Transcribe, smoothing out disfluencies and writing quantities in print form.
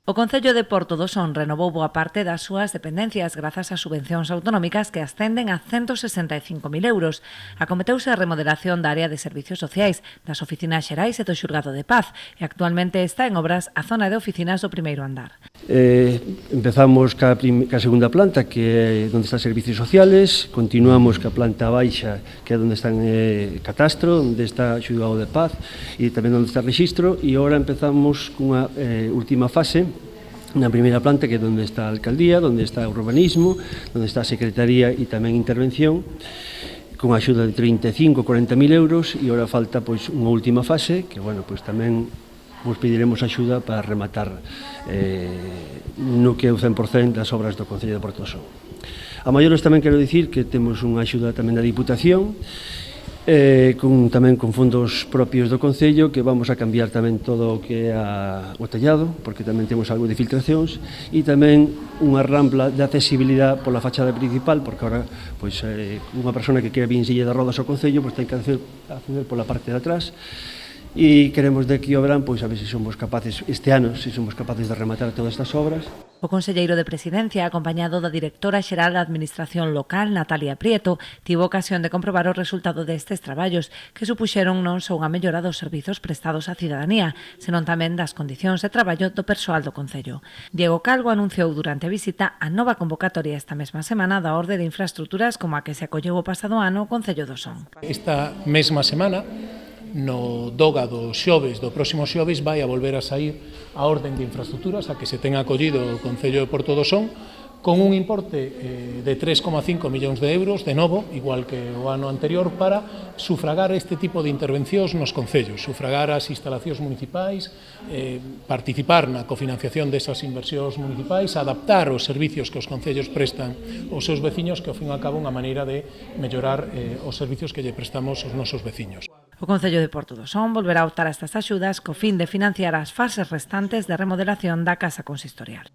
O Concello de Porto do Son renovou boa parte das súas dependencias grazas a subvencións autonómicas que ascenden a 165.000 euros. Acometeuse a remodelación da área de servicios sociais, das oficinas xerais e do xulgado de paz e actualmente está en obras a zona de oficinas do primeiro andar. Empezamos ca segunda planta, que é onde está servicios sociales, continuamos ca planta baixa, que é onde está catastro, onde está xulgado de paz e tamén onde está rexistro, e agora empezamos cunha última fase na primeira planta, que é onde está a alcaldía, onde está o urbanismo, onde está a secretaría e tamén intervención, con a axuda de 35 a 40.000 euros, e agora falta pois unha última fase, que bueno, pois tamén vos pediremos axuda para rematar no que é o 100% das obras do Concello de Porto do Son. A maiores tamén quero dicir que temos unha axuda tamén da Diputación, tamén con fondos propios do Concello, que vamos a cambiar tamén todo o que é o tellado, porque tamén temos algo de filtracións, e tamén unha rampla de accesibilidade pola fachada principal, porque agora pois, unha persona que quere vir en silla de rodas ao Concello pois, ten que acceder pola parte de atrás, e queremos de aquí ao verán, pois a ver se somos capaces, este ano, se somos capaces de rematar todas estas obras. O conselleiro de Presidencia, acompañado da directora xeral da Administración Local, Natalia Prieto, tivo ocasión de comprobar o resultado destes traballos, que supuxeron non só unha mellora dos servizos prestados á cidadanía, senón tamén das condicións de traballo do persoal do Concello. Diego Calvo anunciou durante a visita a nova convocatoria esta mesma semana da Orde de Infraestructuras como a que se acolleu o pasado ano o Concello do Son. Esta mesma semana, no DOGA do xoves, do próximo xoves, vai a volver a sair a orden de infraestructuras a que se ten acollido o Concello de Porto do Son, con un importe de 3,5 millóns de euros, de novo, igual que o ano anterior, para sufragar este tipo de intervencións nos concellos, sufragar as instalacións municipais, participar na cofinanciación desas inversións municipais, adaptar os servicios que os concellos prestan aos seus veciños, que ao fin e ao cabo unha maneira de mellorar os servicios que lle prestamos aos nosos veciños. O Concello de Porto do Son volverá a optar a estas axudas co fin de financiar as fases restantes de remodelación da Casa Consistorial.